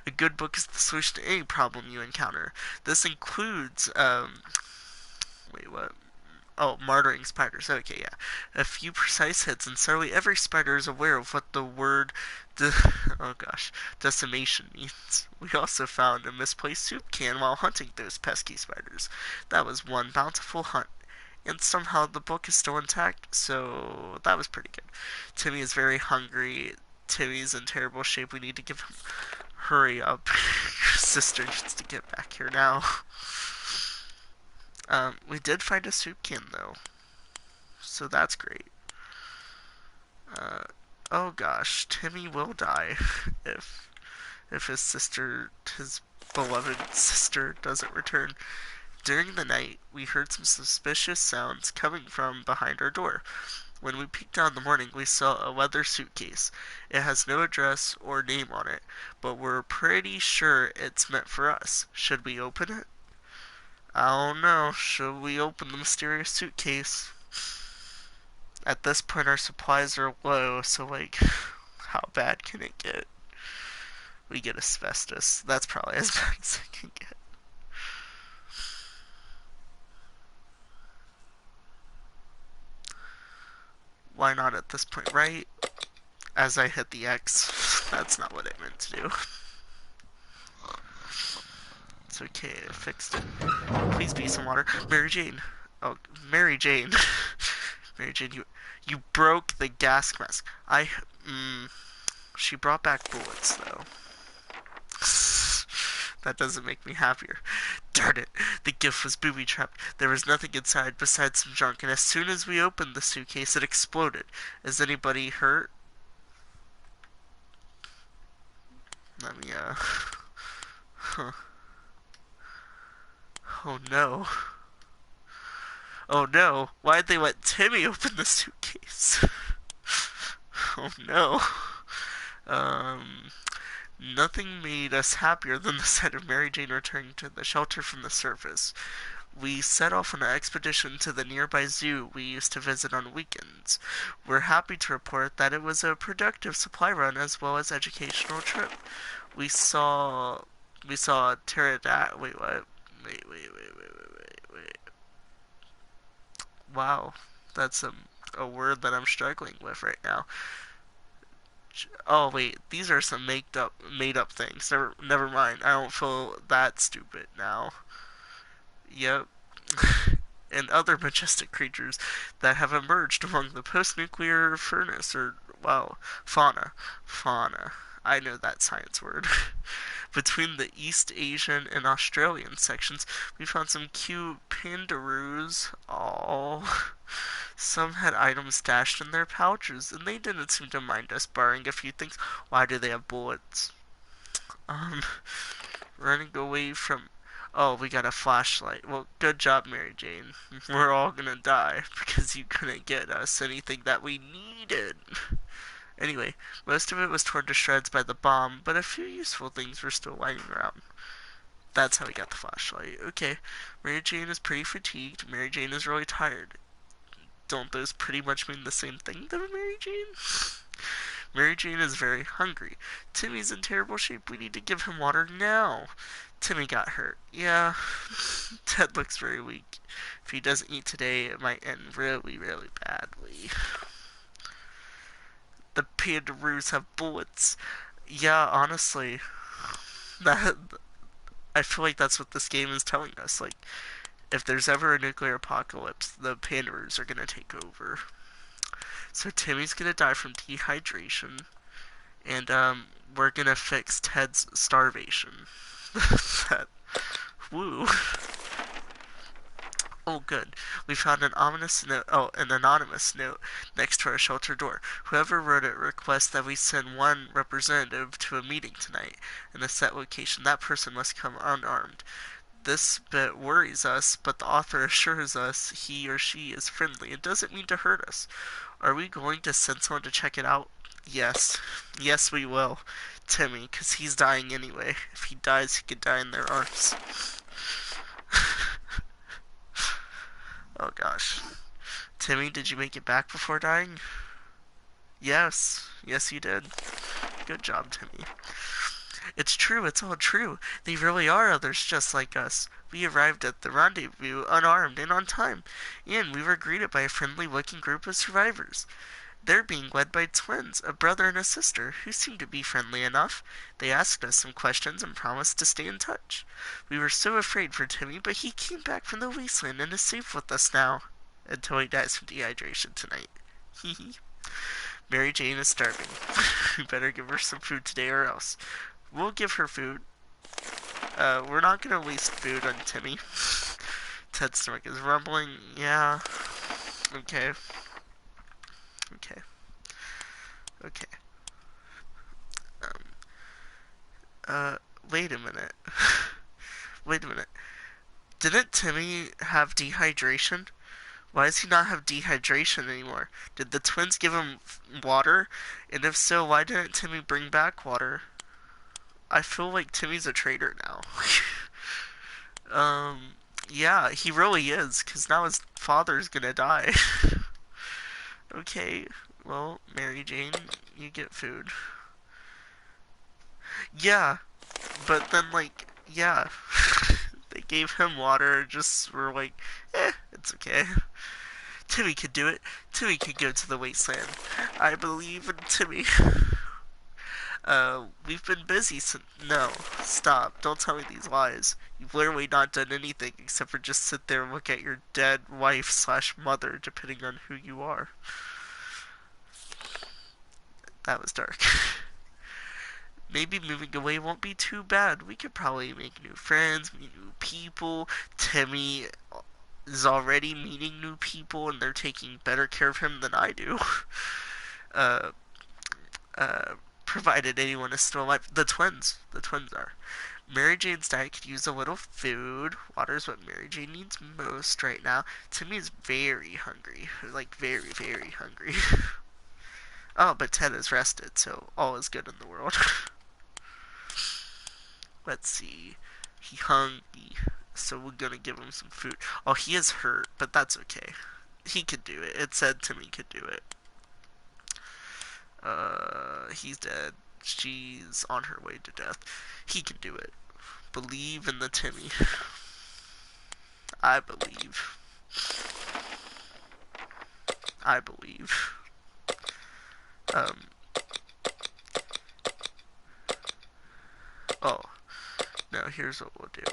A good book is the solution to any problem you encounter. This includes, wait, what? Oh, martyring spiders. Okay, yeah. A few precise hits, and suddenly every spider is aware of what the word oh gosh, decimation means. We also found a misplaced soup can while hunting those pesky spiders. That was one bountiful hunt. And somehow the book is still intact, so that was pretty good. Timmy is very hungry. Timmy's in terrible shape. We need to give him. Hurry up. Your sister needs to get back here now. We did find a soup can though, so that's great. Oh gosh, Timmy will die if his beloved sister, doesn't return. During the night, we heard some suspicious sounds coming from behind our door. When we peeked out in the morning, we saw a leather suitcase. It has no address or name on it, but we're pretty sure it's meant for us. Should we open it? I don't know. Should we open the mysterious suitcase? At this point, our supplies are low, so, like, how bad can it get? We get asbestos. That's probably as bad as it can get. Why not at this point, right? As I hit the X. That's not what I meant to do. It's okay, I fixed it. Please be some water. Mary Jane. Oh, Mary Jane. Mary Jane, you broke the gas mask. She brought back bullets, though. That doesn't make me happier. Darn it, the gift was booby-trapped. There was nothing inside besides some junk, and as soon as we opened the suitcase, it exploded. Is anybody hurt? Let me, Huh. Oh no. Oh no. Why'd they let Timmy open the suitcase? Oh no. Nothing made us happier than the sight of Mary Jane returning to the shelter from the surface. We set off on an expedition to the nearby zoo we used to visit on weekends. We're happy to report that it was a productive supply run as well as educational trip. We saw we saw pterodact. Wait, what? Wait. Wow, that's a word that I'm struggling with right now. Oh wait, these are some made up things. Never mind. I don't feel that stupid now. Yep. And other majestic creatures that have emerged among the post-nuclear furnace, or, well, fauna. I know that science word. Between the East Asian and Australian sections, we found some cute pandaroos. Oh, some had items stashed in their pouches, and they didn't seem to mind us borrowing a few things. Why do they have bullets? Um, Running away from. Oh, we got a flashlight. Well, good job, Mary Jane. We're all gonna die because you couldn't get us anything that we needed. Anyway, most of it was torn to shreds by the bomb, but a few useful things were still lying around. That's how we got the flashlight. Okay, Mary Jane is pretty fatigued. Mary Jane is really tired. Don't those pretty much mean the same thing, though, Mary Jane? Mary Jane is very hungry. Timmy's in terrible shape. We need to give him water now. Timmy got hurt. Yeah, Ted looks very weak. If he doesn't eat today, it might end really, really badly. The pandaroos have bullets. Yeah, honestly, that I feel like that's what this game is telling us. Like, if there's ever a nuclear apocalypse, the pandaroos are gonna take over. So Timmy's gonna die from dehydration, and we're gonna fix Ted's starvation. that, woo. Oh, good. We found an ominous note. Oh, an anonymous note next to our shelter door. Whoever wrote it requests that we send one representative to a meeting tonight in a set location. That person must come unarmed. This bit worries us, but the author assures us he or she is friendly and doesn't mean to hurt us. Are we going to send someone to check it out? Yes. Yes, we will. Timmy, because he's dying anyway. If he dies, he could die in their arms. Oh gosh. Timmy, did you make it back before dying? Yes. Yes, you did. Good job, Timmy. It's true, it's all true. They really are others just like us. We arrived at the rendezvous unarmed and on time, and we were greeted by a friendly-looking group of survivors. They're being led by twins, a brother and a sister, who seemed to be friendly enough. They asked us some questions and promised to stay in touch. We were so afraid for Timmy, but he came back from the wasteland and is safe with us now. Until he dies from dehydration tonight. Hee. Mary Jane is starving. We better give her some food today or else. We'll give her food. We're not gonna waste food on Timmy. Ted's stomach is rumbling. Yeah. Okay. Okay. Wait a minute. Wait a minute. Didn't Timmy have dehydration? Why does he not have dehydration anymore? Did the twins give him water? And if so, why didn't Timmy bring back water? I feel like Timmy's a traitor now. Yeah, he really is, because now his father's gonna die. Okay, well, Mary Jane, you get food. Yeah, but then, like, yeah. They gave him water, just were like, it's okay. Timmy could do it. Timmy could go to the wasteland. I believe in Timmy. We've been busy since. No, stop. Don't tell me these lies. You've literally not done anything except for just sit there and look at your dead wife slash mother, depending on who you are. That was dark. Maybe moving away won't be too bad. We could probably make new friends, meet new people. Timmy is already meeting new people, and they're taking better care of him than I do. uh, Provided anyone is still alive. The twins. The twins are. Mary Jane's diet could use a little food. Water's what Mary Jane needs most right now. Timmy is very hungry. Like, very, very hungry. Oh, but Ted is rested, so all is good in the world. Let's see. He hung. So we're gonna give him some food. Oh, he is hurt, but that's okay. He could do it. It said Timmy could do it. He's dead. She's on her way to death. He can do it. Believe in the Timmy. I believe. I believe. Oh. No, here's what we'll do.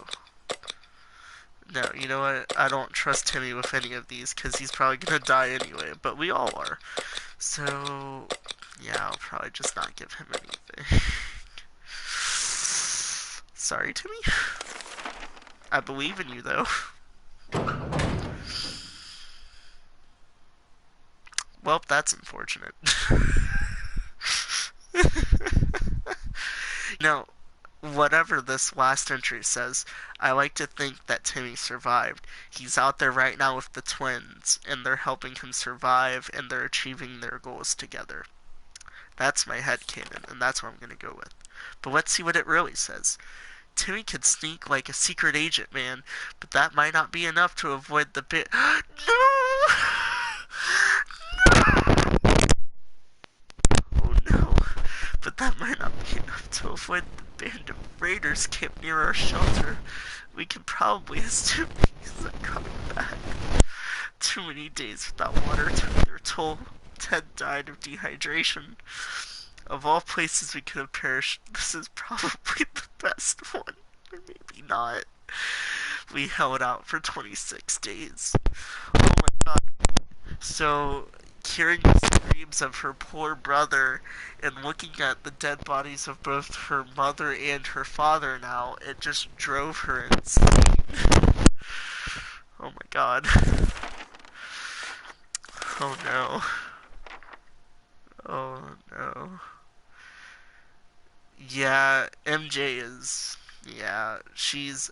No, you know what? I don't trust Timmy with any of these because he's probably gonna die anyway, but we all are. So, yeah, I'll probably just not give him anything. Sorry, Timmy. I believe in you, though. Well, that's unfortunate. Now, whatever this last entry says, I like to think that Timmy survived. He's out there right now with the twins, and they're helping him survive, and they're achieving their goals together. That's my headcanon, and that's what I'm gonna go with. But let's see what it really says. Timmy could sneak like a secret agent, man, but that might not be enough to avoid the bit. No! Oh no! But that might not be enough to avoid the band of raiders camped near our shelter. We can probably assume he's not coming back. Too many days without water took their toll. Ted died of dehydration. Of all places we could have perished, this is probably the best one. Or maybe not. We held out for 26 days. Oh my god. So, hearing the screams of her poor brother and looking at the dead bodies of both her mother and her father now, it just drove her insane. Oh my god. Oh no. Oh no. Yeah, MJ is. Yeah, she's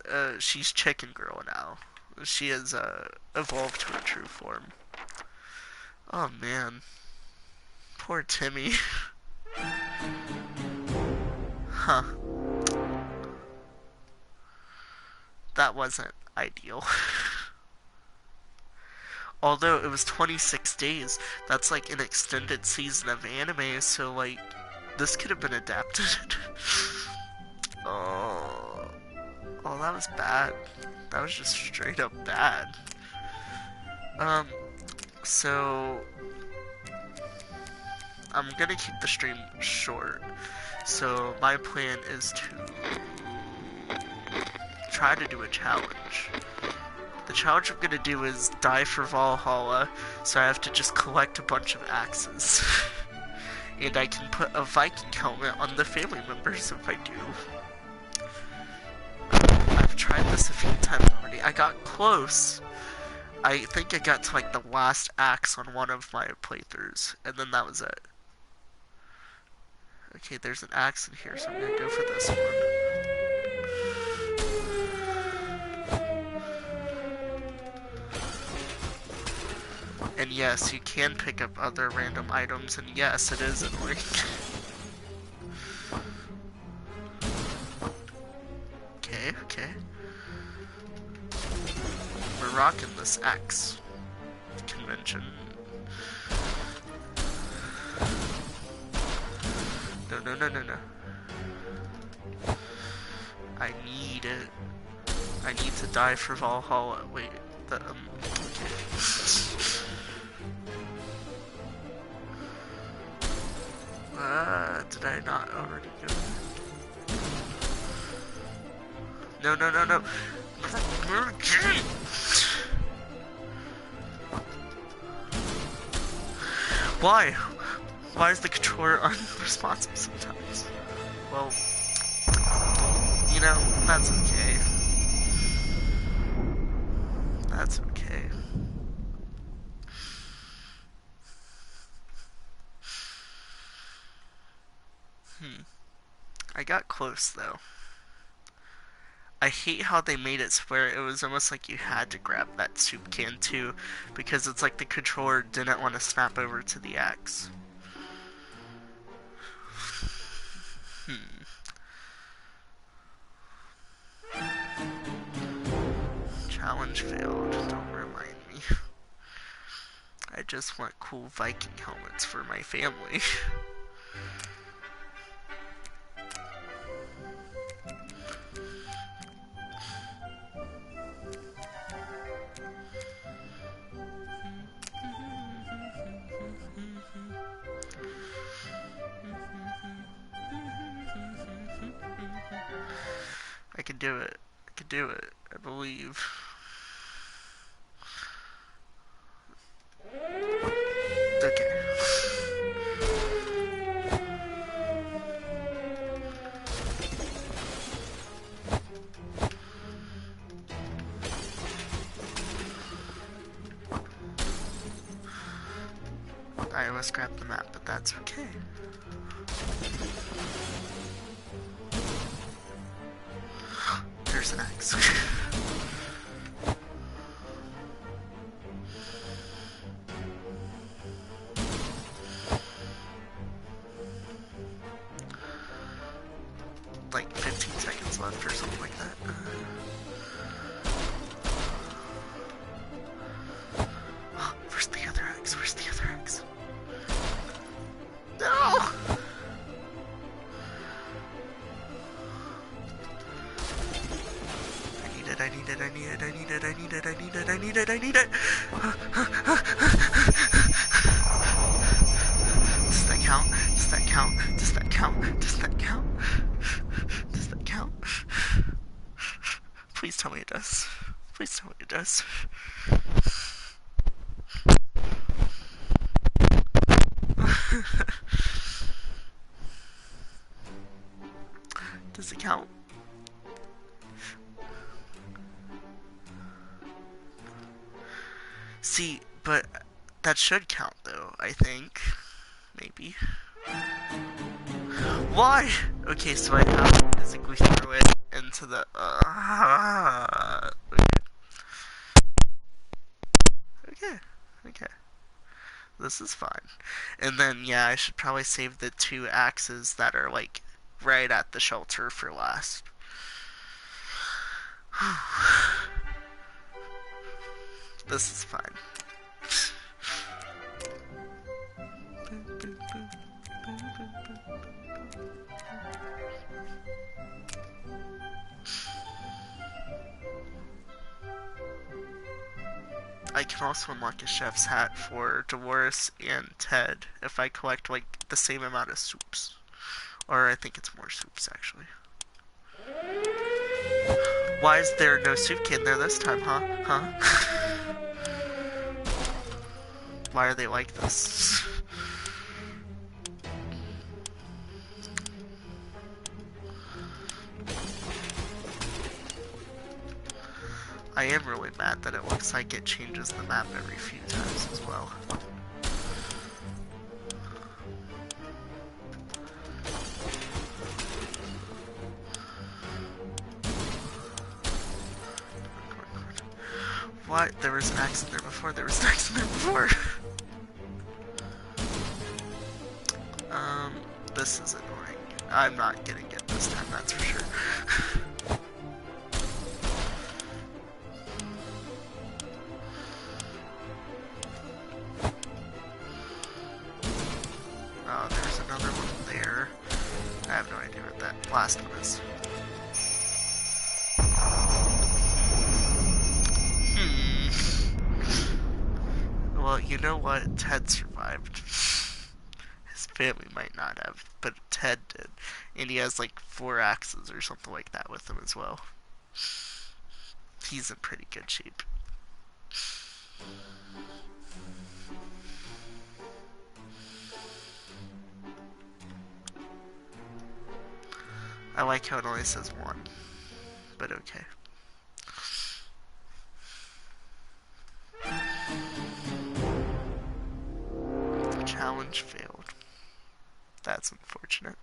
Chicken Girl now. She has evolved to her true form. Oh man, poor Timmy. Huh. That wasn't ideal. Although it was 26 days, that's like an extended season of anime, so like, this could have been adapted. Oh, oh, that was bad. That was just straight up bad. So I'm gonna keep the stream short. So my plan is to try to do a challenge. The challenge I'm gonna do is die for Valhalla, so I have to just collect a bunch of axes. And I can put a Viking helmet on the family members if I do. I've tried this a few times already. I got close. I think I got to like the last axe on one of my playthroughs, and then that was it. Okay, there's an axe in here, so I'm gonna go for this one. And yes, you can pick up other random items, and yes, it is annoying. Okay, okay. We're rocking this axe convention. No, no, no, no, no. I need it. I need to die for Valhalla. Wait, okay. Did I not already go? No, no, no, no. Why? Why is the controller unresponsive sometimes? Well, you know, that's okay. That's okay. I got close though. I hate how they made it where it was almost like you had to grab that soup can too, because it's like the controller didn't want to snap over to the axe. challenge failed. Don't remind me. I just want cool Viking helmets for my family. I can do it. I can do it. I believe. Okay. I almost grabbed the map, but that's okay. There's an axe. Like 15 seconds left or something like that. Where's the other axe? Where's the other axe? No! I need it, I need it, I need it, I need it, I need it, I need it, I need it, I need it! Does that count? Does that count? Does that count? Does that count? Does that count? Please tell me it does. Please tell me it does. Does it count? See, but that should count though, I think. Maybe. Why? Okay, so I have to physically throw it into the... okay. Okay. Okay. This is fine. And then, yeah, I should probably save the 2 axes that are, like, right at the shelter for last. This is fine. I can also unlock a chef's hat for Dolores and Ted if I collect, like, the same amount of soups. Or I think it's more soups, actually. Why is there no soup kid there this time, huh? Huh? Why are they like this? I am really mad that it looks like it changes the map every few times as well. What? There was an axe in there before. There was an axe in there before. This is annoying. I'm not getting it this time, that's for sure. Oh, there's another one there. I have no idea what that last one is. Well, you know what? Ted survived. His family might not have, but Ted did. And he has like 4 axes or something like that with him as well. He's in pretty good shape. I like how it only says 1, but okay. Challenge failed. That's unfortunate.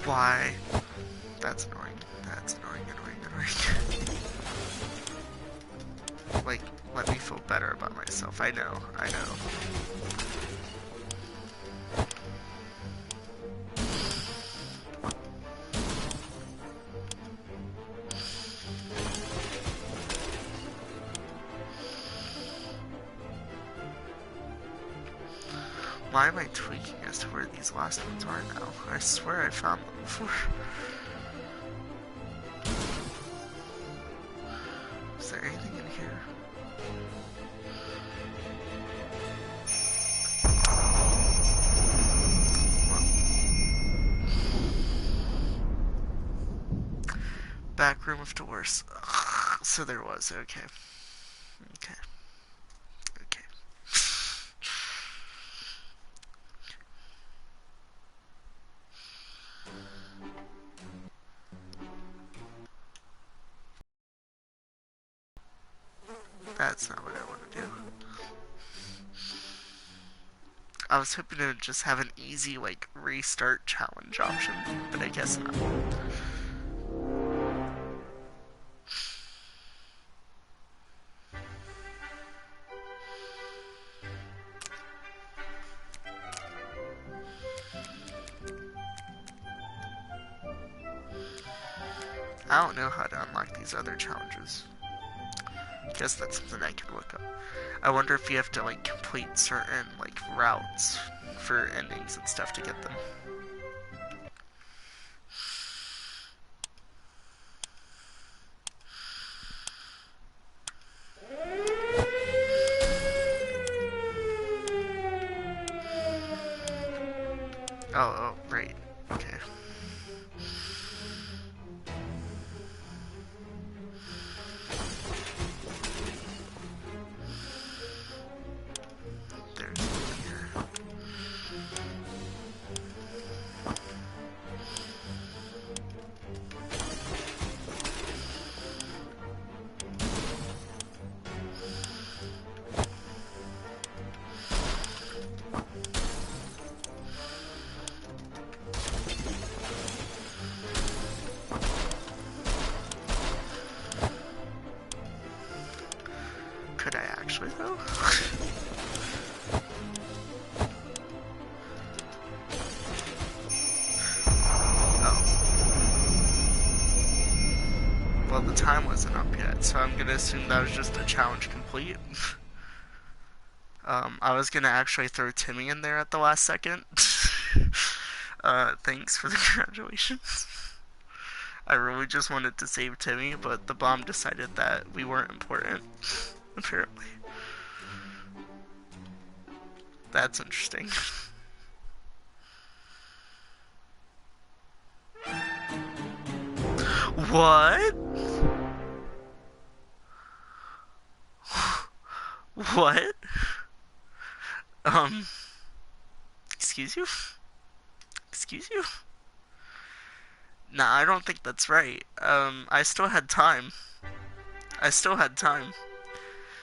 Why? That's annoying. That's annoying. Like, let me feel better about myself. I know. Why am I tweaking as to where these last ones are now? I swear I found them before. Is there anything in here? Back room of doors. So there was, okay. That's not what I want to do. I was hoping to just have an easy, like, restart challenge option, but I guess not. I don't know how to unlock these other challenges. Guess that's something I can look up. I wonder if you have to, like, complete certain, like, routes for endings and stuff to get them. Oh, right. Okay. There's one here. Could I actually, though? Well, the time wasn't up yet, so I'm gonna assume that was just a challenge complete. I was gonna actually throw Timmy in there at the last second. Thanks for the congratulations. I really just wanted to save Timmy, but the bomb decided that we weren't important, apparently. That's interesting. What? What? Excuse you? Excuse you? Nah, I don't think that's right. I still had time.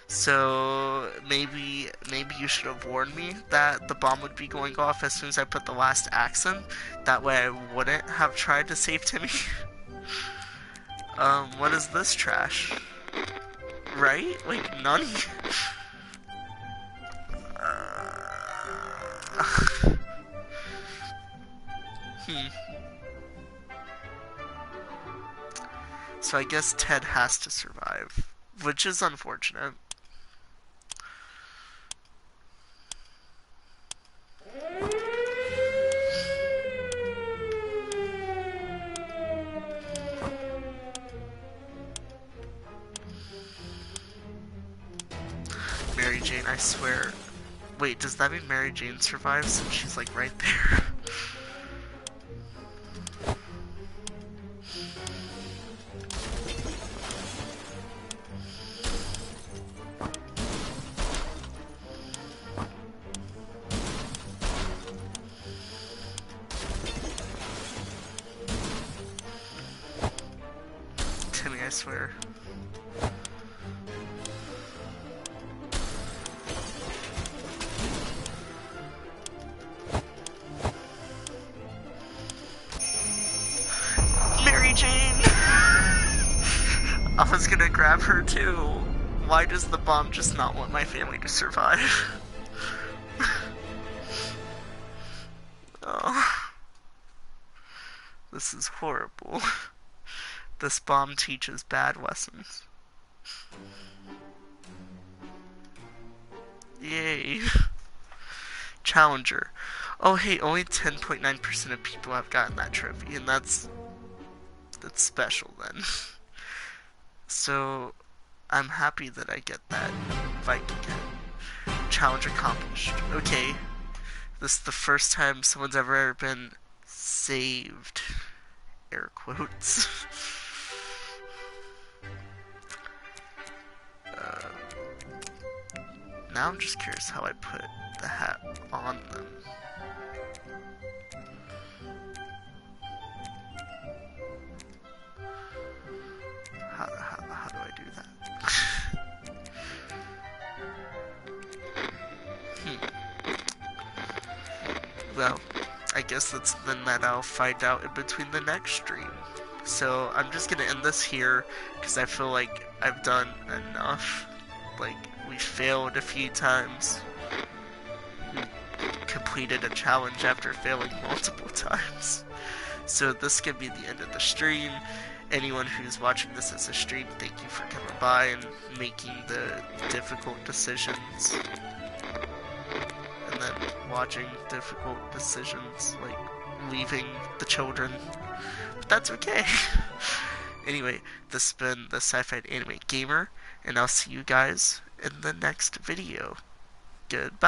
So maybe you should have warned me that the bomb would be going off as soon as I put the last axe in. That way I wouldn't have tried to save Timmy. What is this trash? Right? Like, none. So I guess Ted has to survive, which is unfortunate. Mary Jane, I swear. Wait, does that mean Mary Jane survives since she's like right there? Timmy, I swear. was gonna grab her too. Why does the bomb just not want my family to survive? Oh. This is horrible. This bomb teaches bad lessons. Yay. Challenger. Oh hey, only 10.9% of people have gotten that trophy, and that's special then. So I'm happy that I get that Viking head. Challenge accomplished. Okay. This is the first time someone's ever been saved. Air quotes. Now I'm just curious how I put the hat on them. How do I do that? Well, I guess then that I'll find out in between the next stream. So I'm just gonna end this here because I feel like I've done enough. Like, we failed a few times. We completed a challenge after failing multiple times. So this could be the end of the stream. Anyone who's watching this as a stream, thank you for coming by and making the difficult decisions. And then watching difficult decisions, like leaving the children. But that's okay. Anyway, this has been the Sci-Fi Anime Gamer, and I'll see you guys in the next video. Goodbye.